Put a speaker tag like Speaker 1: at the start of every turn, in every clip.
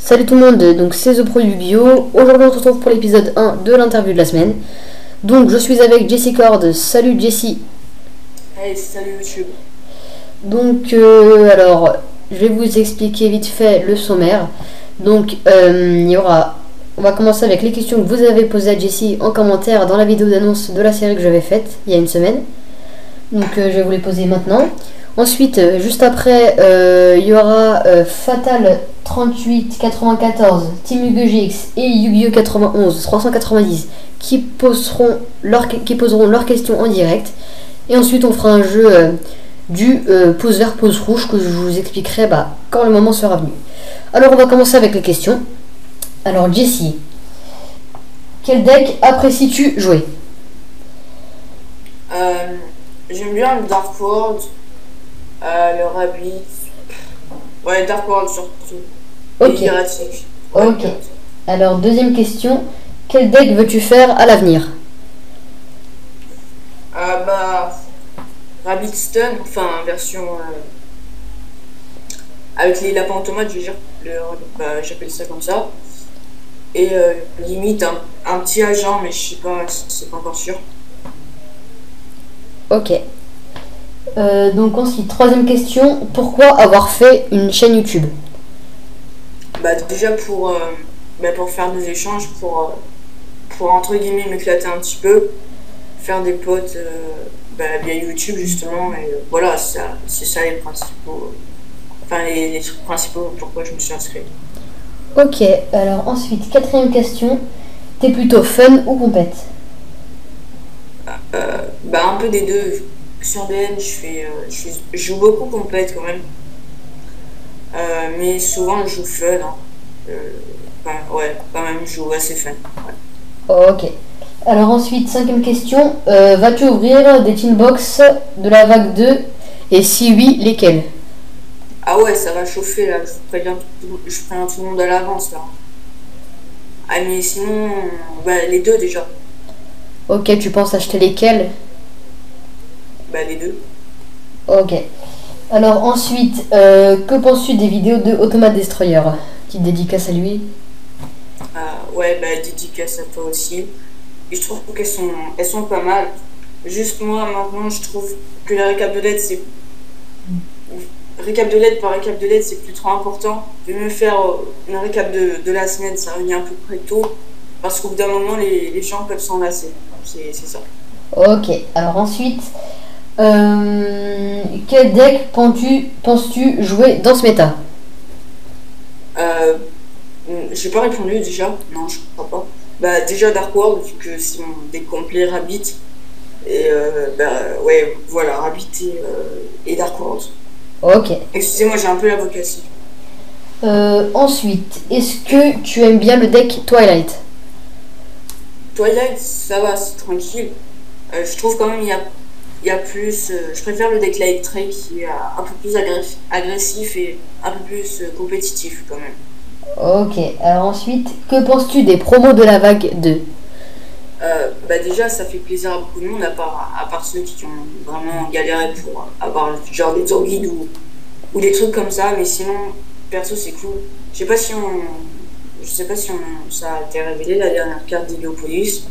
Speaker 1: Salut tout le monde, donc c'est The Pro Yu-Gi-Oh! Aujourd'hui on se retrouve pour l'épisode 1 de l'interview de la semaine. Donc je suis avec Jessie Cord. Salut Jessie.
Speaker 2: Hey, salut YouTube.
Speaker 1: Donc alors je vais vous expliquer vite fait le sommaire. Donc on va commencer avec les questions que vous avez posées à Jessie en commentaire dans la vidéo d'annonce de la série que j'avais faite il y a une semaine. Donc je vais vous les poser maintenant. Ensuite, juste après, il y aura Fatal 3894, Team Yu-Gi-Oh! GX et Yu-Gi-Oh! 91 390 qui poseront leurs questions en direct. Et ensuite, on fera un jeu du pause vert, pause rouge que je vous expliquerai quand le moment sera venu. Alors, on va commencer avec les questions. Alors, Jessie, quel deck apprécies-tu jouer?
Speaker 2: J'aime bien le Dark World, le Rabbit. Ouais, Dark World surtout.
Speaker 1: Ok.
Speaker 2: Et Erratic.
Speaker 1: Ok. Alors, deuxième question, quel deck veux-tu faire à l'avenir?
Speaker 2: Rabbit Stun, enfin version avec les lapins automates, je veux dire, j'appelle ça comme ça. Et limite un petit agent, mais je sais pas, c'est pas encore sûr.
Speaker 1: Ok. Donc ensuite, troisième question, pourquoi avoir fait une chaîne YouTube?
Speaker 2: Déjà pour faire des échanges, pour entre guillemets m'éclater un petit peu, faire des potes via YouTube justement, et voilà, c'est ça les principaux, enfin les trucs principaux pourquoi je me suis inscrit.
Speaker 1: Ok, alors ensuite, quatrième question, t'es plutôt fun ou compète?
Speaker 2: Un peu des deux. Sur BN, je joue beaucoup compète quand même. Mais souvent je joue fun. Quand même, je joue assez fun. Ouais.
Speaker 1: Ok. Alors ensuite, cinquième question, vas-tu ouvrir des teen box de la vague 2? Et si oui, lesquels?
Speaker 2: Ah ouais, ça va chauffer là. Je préviens tout le monde à l'avance là. Ah mais sinon, les deux déjà.
Speaker 1: Ok, tu penses acheter lesquels?
Speaker 2: Les deux.
Speaker 1: Ok. Alors ensuite, que penses-tu des vidéos de Automate Destroyer? Petite dédicace à lui.
Speaker 2: Dédicace à toi aussi. Et je trouve qu'elles sont pas mal. Juste moi maintenant, je trouve que la récap de LED par récap de LED c'est plus trop important. Je vais me faire une récap de la semaine, ça revient à peu près tôt. Parce qu'au bout d'un moment, les gens peuvent s'en lasser. C'est ça.
Speaker 1: Ok, alors ensuite, quel deck penses-tu jouer dans ce méta?
Speaker 2: J'ai pas répondu déjà. Non, je crois pas. Déjà Dark World, vu que c'est mon deck complet Rabbit. Et voilà, Rabbit et Dark World.
Speaker 1: Ok.
Speaker 2: Excusez-moi, j'ai un peu la vocation.
Speaker 1: Ensuite, est-ce que tu aimes bien le deck Twilight?
Speaker 2: Twilight, ça va, c'est tranquille. Je trouve quand même il y a plus. Je préfère le deck Light Ray qui est un peu plus agressif et un peu plus compétitif quand même.
Speaker 1: Ok, alors ensuite, que penses-tu des promos de la vague 2?
Speaker 2: Déjà, ça fait plaisir à beaucoup de monde, à part ceux qui ont vraiment galéré pour avoir genre des tour guides ou des trucs comme ça, mais sinon, perso, c'est cool. Je sais pas si ça a été révélé la dernière carte d'Héliopolis.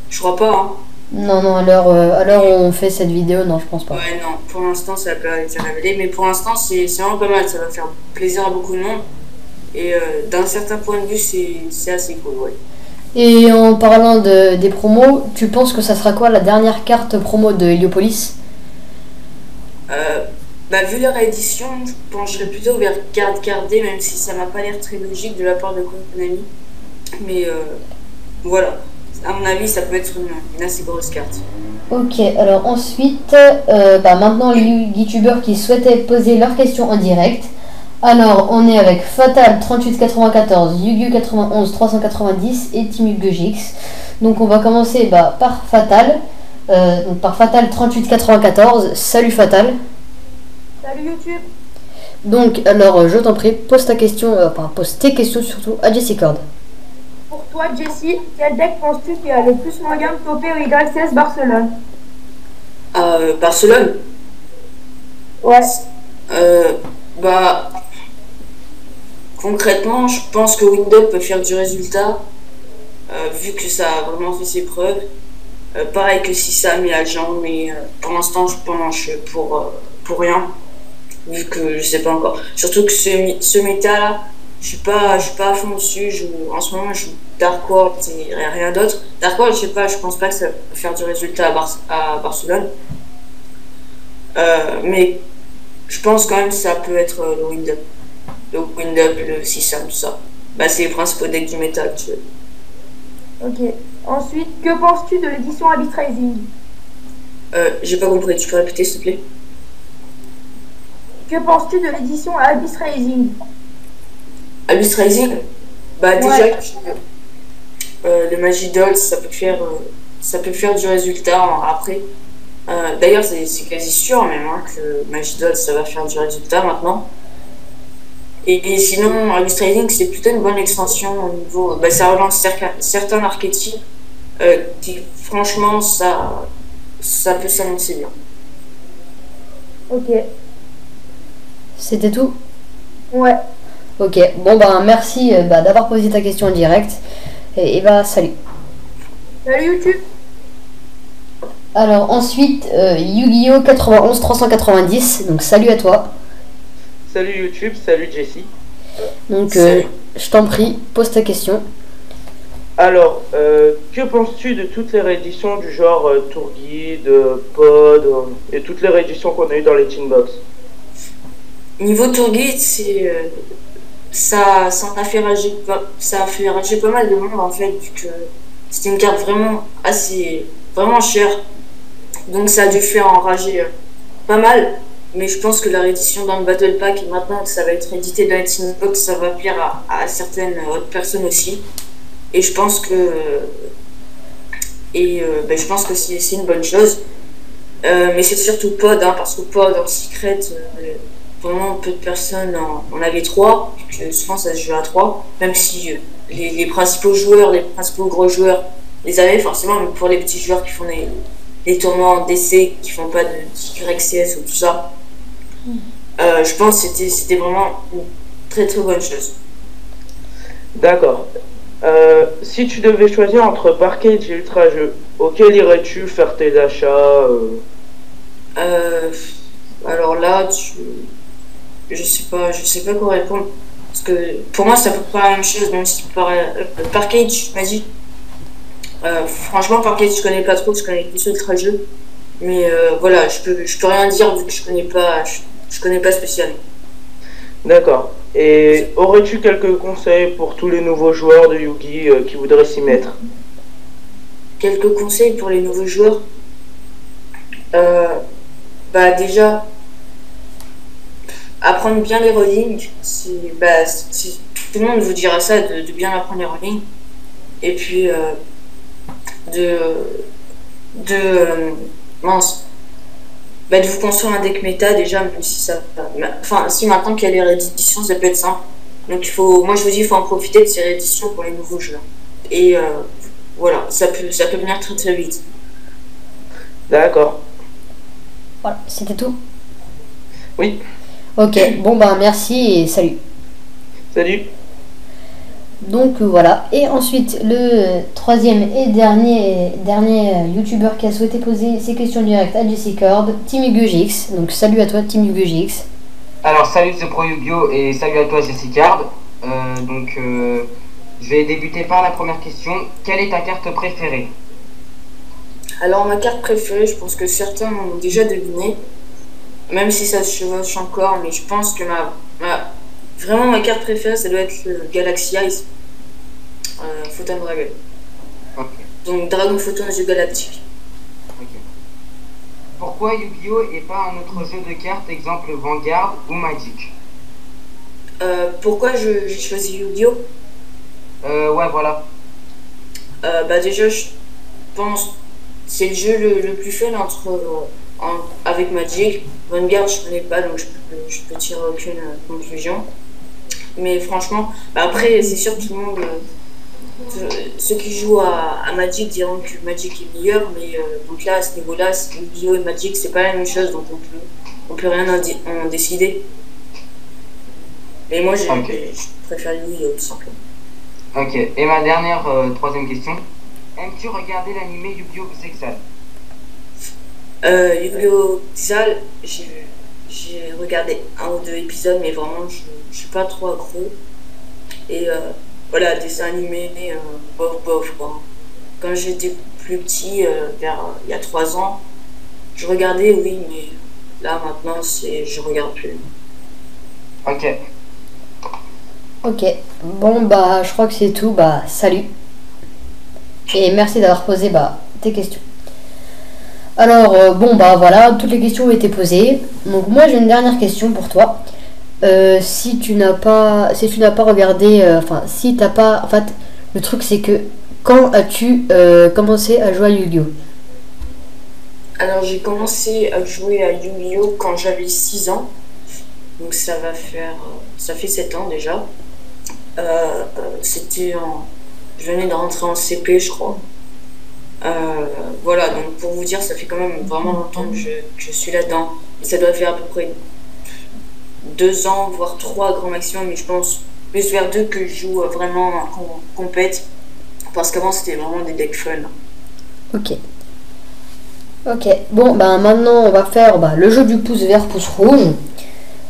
Speaker 2: Je crois pas, hein.
Speaker 1: Non, à l'heure où on fait cette vidéo, non, je pense pas.
Speaker 2: Ouais, non, pour l'instant, ça n'a pas été révélé, mais pour l'instant, c'est vraiment pas mal, ça va faire plaisir à beaucoup de monde. Et d'un certain point de vue, c'est assez cool, ouais.
Speaker 1: Et en parlant des promos, tu penses que ça sera quoi la dernière carte promo de Héliopolis?
Speaker 2: Vu la réédition, je pencherais plutôt vers carte gardée, même si ça m'a pas l'air très logique de la part de Konami. Mais voilà, à mon avis, ça peut être une assez grosse carte.
Speaker 1: Ok, alors ensuite, maintenant les youtubeurs qui souhaitaient poser leurs questions en direct. Alors, on est avec Fatal 3894, Yu-Gi-Oh! 91 390 et Team Yu-Gi-Oh! GX. Donc on va commencer par Fatal. Par Fatal 3894. Salut Fatal.
Speaker 3: Salut YouTube.
Speaker 1: Donc, alors, je t'en prie, pose tes questions surtout à Jessie Cord.
Speaker 3: Pour toi, Jessie, quel deck penses-tu qui a le plus moyen de topper au YCS Barcelone?
Speaker 2: Barcelone?
Speaker 3: Ouais.
Speaker 2: concrètement, je pense que Windup peut faire du résultat, vu que ça a vraiment fait ses preuves. Pareil que Sissam et Agent, mais pour l'instant, je penche pour rien, vu que je sais pas encore. Surtout que ce méta-là, je suis pas à fond dessus. En ce moment, je joue Dark World et rien d'autre. Dark World, je sais pas, je pense pas que ça peut faire du résultat à Barcelone. Mais je pense quand même que ça peut être le Windup. Le Windup, le Sissam, tout ça. Bah, c'est les principaux decks du méta actuel.
Speaker 3: Ok. Ensuite, que penses-tu de l'édition Abyss Rising?
Speaker 2: J'ai pas compris, tu peux répéter s'il te plaît?
Speaker 3: Que penses-tu de l'édition Abyss Rising?
Speaker 2: Abyss Rising, bah
Speaker 3: Ouais.
Speaker 2: déjà, le Magidol, ça peut faire du résultat après. D'ailleurs, c'est quasi sûr même hein, que Magidol, ça va faire du résultat maintenant. Et sinon, Abyss Rising, c'est plutôt une bonne extension au niveau. Bah, ça relance certains archétypes qui, franchement, ça peut s'annoncer bien.
Speaker 3: Ok.
Speaker 1: C'était tout?
Speaker 3: Ouais.
Speaker 1: Ok, bon bah merci d'avoir posé ta question en direct. Et bah salut.
Speaker 3: Salut YouTube.
Speaker 1: Alors ensuite, Yu-Gi-Oh 91 390, donc salut à toi.
Speaker 4: Salut YouTube, salut Jessie.
Speaker 1: Donc
Speaker 2: Salut.
Speaker 1: je t'en prie, pose ta question.
Speaker 4: Alors, que penses-tu de toutes les rééditions du genre Tour Guide, Pod et toutes les rééditions qu'on a eues dans les Teen Box?
Speaker 2: Niveau Tour Guide, ça a fait rager pas mal de monde en fait, vu que c'était une carte vraiment chère. Donc ça a dû faire enrager pas mal. Mais je pense que la réédition dans le Battle Pack, et maintenant que ça va être édité dans la Team Box, ça va plaire à certaines autres personnes aussi. Et je pense que je pense que c'est une bonne chose. Mais c'est surtout Pod, hein, parce que Pod en Secret, vraiment peu de personnes en avaient 3, que souvent ça se joue à 3, même si les principaux joueurs, les principaux gros joueurs les avaient forcément, mais pour les petits joueurs qui font des tournois en DC, qui font pas de YCS ou tout ça, je pense que c'était vraiment une très très bonne chose.
Speaker 4: D'accord. Si tu devais choisir entre Parkage et Ultra Jeu, auquel irais-tu faire tes achats
Speaker 2: Alors là, je sais pas quoi répondre. Parce que pour moi, c'est à peu près la même chose, même si Parkage, vas-y. Franchement, Parkage, je connais pas trop, je connais plus Ultra Jeu. Mais voilà, je peux rien dire vu que je connais pas spécialement.
Speaker 4: D'accord. Et aurais-tu quelques conseils pour tous les nouveaux joueurs de Yu-Gi qui voudraient s'y mettre?
Speaker 2: Quelques conseils pour les nouveaux joueurs. Bah déjà, apprendre bien les rollings. Tout le monde vous dira ça, de bien apprendre les rollings. Et puis, mince. Bah, de vous construire un deck méta déjà, même si ça. Enfin, si maintenant qu'il y a les rééditions, ça peut être simple. Donc moi je vous dis, il faut en profiter de ces rééditions pour les nouveaux joueurs. Et voilà, ça peut venir très très vite.
Speaker 4: D'accord.
Speaker 1: Voilà, c'était tout.
Speaker 4: Oui.
Speaker 1: Ok, bon bah merci et salut.
Speaker 4: Salut.
Speaker 1: Donc voilà, et ensuite le troisième et dernier youtubeur qui a souhaité poser ses questions directes à Jessie Cord, Team YuGX. Donc salut à toi Team YuGX.
Speaker 5: Alors salut The Pro Yu-Gi-Oh et salut à toi Jessie Card. Je vais débuter par la première question. Quelle est ta carte préférée?
Speaker 2: Alors ma carte préférée, je pense que certains l'ont déjà deviné, même si ça se chevauche encore, mais je pense que vraiment ma carte préférée, ça doit être le Galaxy Eyes, Photon Dragon.
Speaker 5: Ok.
Speaker 2: Donc Dragon Photon Jeu Galactique.
Speaker 5: Ok. Pourquoi Yu-Gi-Oh et pas un autre jeu de cartes, exemple Vanguard ou Magic?
Speaker 2: Pourquoi j'ai choisi Yu-Gi-Oh?
Speaker 5: Ouais voilà.
Speaker 2: Bah déjà, je pense c'est le jeu le plus fun avec Magic. Vanguard, je connais pas, donc je peux tirer aucune conclusion. Mais franchement, bah après, c'est sûr que tout le monde, ceux qui jouent à Magic diront que Magic est meilleur, mais donc là, à ce niveau-là, Yu-Gi-Oh et Magic, c'est pas la même chose, donc on peut rien en décider. Mais moi,
Speaker 5: Ok.
Speaker 2: je préfère Yu-Gi-Oh! Tout simplement.
Speaker 5: Ok, et ma dernière, troisième question. Aimes-tu regarder l'animé Yu-Gi-Oh! Zexal?
Speaker 2: Yu-Gi-Oh! Xal, j'ai regardé un ou deux épisodes, mais vraiment, je suis pas trop accro. Et voilà, dessin animé, bof bof quoi. Quand j'étais plus petit, il y a 3 ans, je regardais, oui, mais là maintenant, je regarde plus.
Speaker 5: Ok,
Speaker 1: Ok. Bon, bah, je crois que c'est tout. Bah, salut. Et merci d'avoir posé bah, tes questions. Alors, bon, bah voilà, toutes les questions ont été posées. Donc, moi, j'ai une dernière question pour toi. Si tu n'as pas regardé, enfin, si t'as pas, en fait, le truc c'est que quand as-tu commencé à jouer à Yu-Gi-Oh?
Speaker 2: Alors j'ai commencé à jouer à Yu-Gi-Oh! Quand j'avais 6 ans, donc ça fait 7 ans déjà. C'était je venais de rentrer en CP, je crois. Voilà, donc pour vous dire, ça fait quand même vraiment longtemps que je suis là-dedans. Et ça doit faire à peu près 2 ans, voire 3 grand maximum, mais je pense plus vers 2 que je joue vraiment en compète. Parce qu'avant, c'était vraiment des decks fun.
Speaker 1: Ok. Ok. Bon, bah maintenant on va faire bah, le jeu du pouce vert, pouce rouge.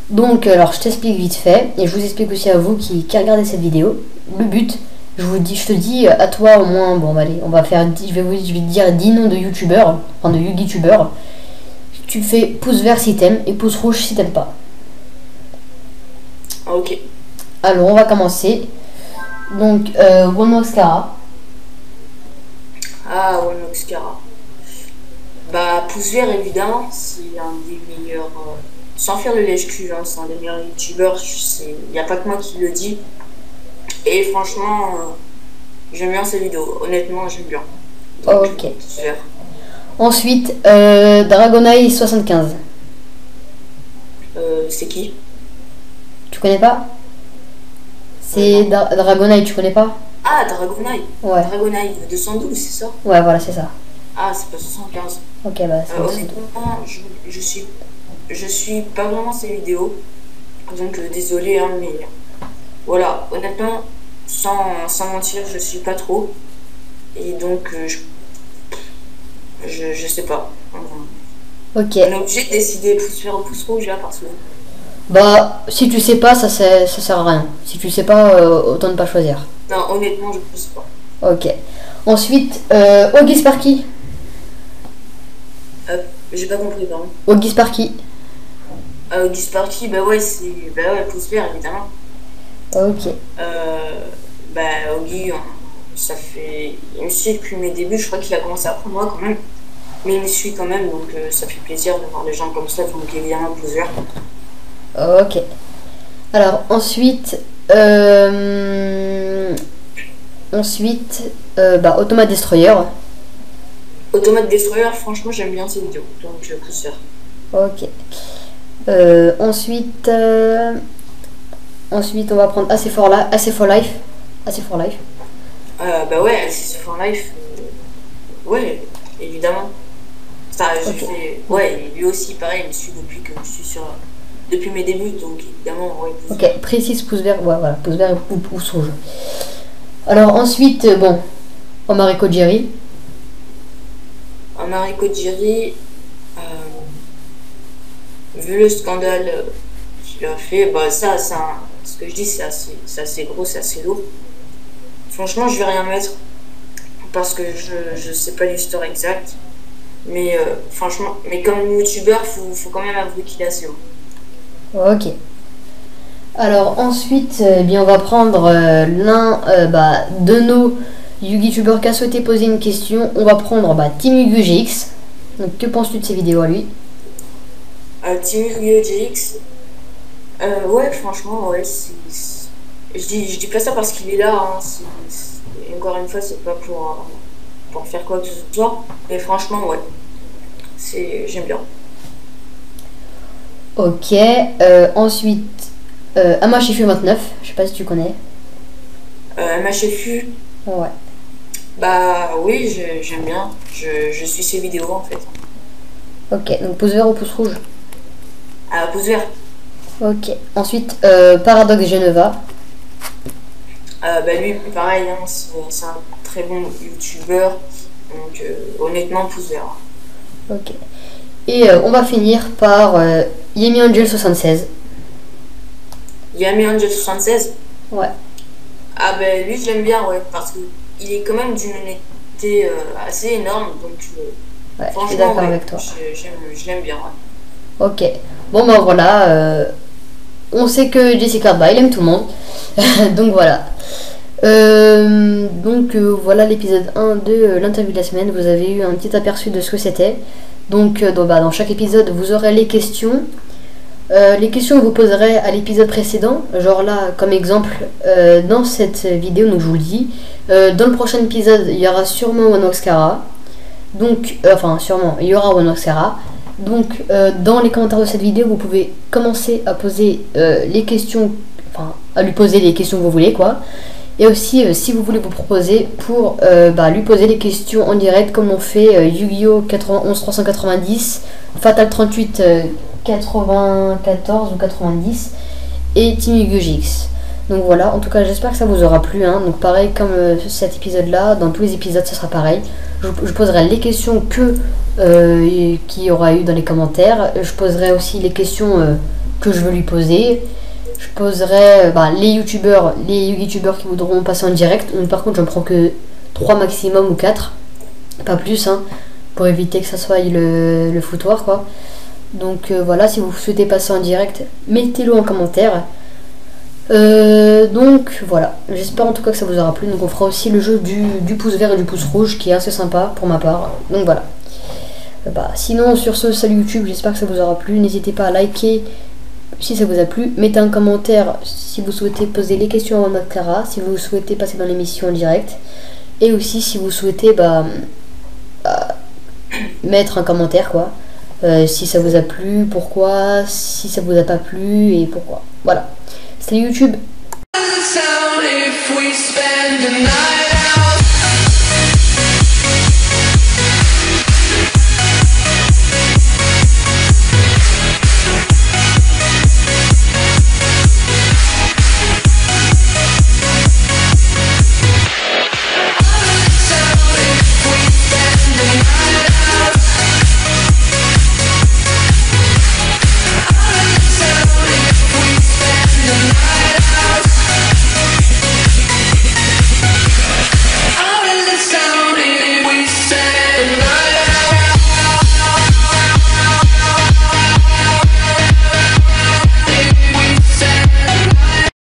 Speaker 1: Donc, alors je t'explique vite fait, et je vous explique aussi à vous qui regardez cette vidéo. Le but, je te dis à toi au moins, bon bah, allez, on va faire, je vais te dire 10 noms de youtubeurs, enfin de Yu-Gi-tubeurs. Tu fais pouce vert si t'aimes et pouce rouge si t'aimes pas.
Speaker 2: Ah, ok.
Speaker 1: Alors on va commencer. Donc One Mascara.
Speaker 2: Ah, One Oxcara. Bah, pouce vert, évidemment, c'est un des meilleurs. Sans faire le lèche-cul, hein, c'est un des meilleurs youtubeurs. Il n'y a pas que moi qui le dis. Et franchement, j'aime bien ses vidéos. Honnêtement, j'aime bien. Donc,
Speaker 1: Ok.
Speaker 2: pouce vert.
Speaker 1: Ensuite Dragonite 75.
Speaker 2: C'est qui?
Speaker 1: Tu connais pas? C'est
Speaker 2: Non.
Speaker 1: Dragonite, tu connais pas?
Speaker 2: Ah, Dragonite.
Speaker 1: Ouais.
Speaker 2: Dragonite 212, c'est ça?
Speaker 1: Ouais, voilà, c'est ça.
Speaker 2: Ah, c'est pas 75.
Speaker 1: Ok, bah c'est bon.
Speaker 2: Honnêtement, je suis pas vraiment ses vidéos. Donc, désolé, hein, mais voilà. Honnêtement, sans mentir, je suis pas trop. Et donc, je sais pas.
Speaker 1: Ok.
Speaker 2: On est obligé de décider pouce vert ou pouce rouge là parce que.
Speaker 1: Bah, si tu sais pas, ça sert à rien. Si tu sais pas, autant ne pas choisir.
Speaker 2: Non, honnêtement, je sais pas.
Speaker 1: Ok. Ensuite, Oggy Sparky.
Speaker 2: J'ai pas compris, pardon.
Speaker 1: Oggy Sparky.
Speaker 2: Auguste Sparky, bah ouais, pouce vert évidemment.
Speaker 1: Ok.
Speaker 2: Bah, Augie, ça fait. Il me suit depuis mes débuts, je crois qu'il a commencé après moi quand même. Mais il me suit quand même, donc ça fait plaisir de voir des gens comme ça, donc évidemment pouce vert.
Speaker 1: Ok. Alors, ensuite. Bah, Automate Destroyer.
Speaker 2: Automate Destroyer, franchement, j'aime bien ces vidéos, donc pouce vert.
Speaker 1: Ok. Ensuite, on va prendre AC for Life. AC for Life.
Speaker 2: Bah ouais, c'est for Life, ouais, évidemment. Ça, ouais, lui aussi, pareil, il me suit depuis que je suis depuis mes débuts, donc évidemment, ouais.
Speaker 1: Ok, précise pouce vert, ouais, voilà, pouce vert ou pouce rouge. Alors ensuite, bon, Omarico Jerry.
Speaker 2: Omarico Jerry, vu le scandale qu'il a fait, bah ça, ce que je dis, c'est assez gros, c'est assez lourd. Franchement, je vais rien mettre parce que je sais pas l'histoire exacte. Mais franchement, mais comme youtubeur, faut quand même avouer qu'il est assez haut.
Speaker 1: Ok. Alors ensuite, bien on va prendre l'un de nos youtubeurs qui a souhaité poser une question. On va prendre Team YuGX. Donc que penses-tu de ces vidéos à lui?
Speaker 2: Team YuGX, ouais, franchement, ouais, je dis pas ça parce qu'il est là. Hein, encore une fois, c'est pas pour faire quoi que ce soit. Mais franchement, ouais. J'aime bien.
Speaker 1: Ok. Ensuite, Amachifu 29. Je sais pas si tu connais.
Speaker 2: MHFU,
Speaker 1: Ouais.
Speaker 2: bah oui, j'aime bien. Je suis ses vidéos en fait.
Speaker 1: Ok. Donc pouce vert ou pouce rouge?
Speaker 2: Pouce vert.
Speaker 1: Ok. Ensuite, Paradox Geneva.
Speaker 2: Bah lui, pareil, hein, c'est un très bon youtubeur. Donc honnêtement, pouce vert.
Speaker 1: Ok. Et on va finir par Yemi Angel 76.
Speaker 2: Yami Angel 76.
Speaker 1: Ouais.
Speaker 2: Ah ben lui, je l'aime bien, ouais, parce qu'il est quand même d'une honnêteté assez énorme. Donc
Speaker 1: Ouais, je suis
Speaker 2: franchement,
Speaker 1: d'accord
Speaker 2: ouais,
Speaker 1: avec toi.
Speaker 2: je l'aime bien. Ouais.
Speaker 1: Ok. Bon ben voilà. On sait que Jessica Alba, il aime tout le monde. Donc voilà. Voilà l'épisode 1 de l'interview de la semaine. Vous avez eu un petit aperçu de ce que c'était. Donc dans chaque épisode, vous aurez les questions. Les questions que vous poserez à l'épisode précédent. Genre là, comme exemple, dans cette vidéo, donc je vous le dis, dans le prochain épisode, il y aura sûrement One Oxcara. Donc, sûrement, il y aura One Oxcara. Donc, dans les commentaires de cette vidéo, vous pouvez commencer à poser les questions, à lui poser les questions que vous voulez, quoi. Et aussi, si vous voulez vous proposer pour lui poser les questions en direct, comme on fait Yu-Gi-Oh 91 390, Fatal 38 94 ou 90 et Team Yu-Gi-Oh GX. Donc voilà, en tout cas, j'espère que ça vous aura plu. Hein. Donc pareil, comme cet épisode-là, dans tous les épisodes, ça sera pareil. Je poserai les questions qu'il y aura eu dans les commentaires. Je poserai aussi les questions que je veux lui poser. Je poserai les youtubeurs, les youtubeurs qui voudront passer en direct. Donc, par contre, j'en prends que 3 maximum ou 4, pas plus, hein, pour éviter que ça soit le foutoir, quoi. Donc voilà, si vous souhaitez passer en direct, mettez-le en commentaire. Donc voilà, j'espère en tout cas que ça vous aura plu. Donc on fera aussi le jeu du pouce vert et du pouce rouge qui est assez sympa pour ma part. Donc voilà. Sinon sur ce, salut YouTube, j'espère que ça vous aura plu. N'hésitez pas à liker si ça vous a plu. Mettez un commentaire si vous souhaitez poser les questions à Makara, si vous souhaitez passer dans l'émission en direct. Et aussi si vous souhaitez mettre un commentaire, quoi. Si ça vous a plu, pourquoi, si ça vous a pas plu et pourquoi. Voilà. Salut YouTube.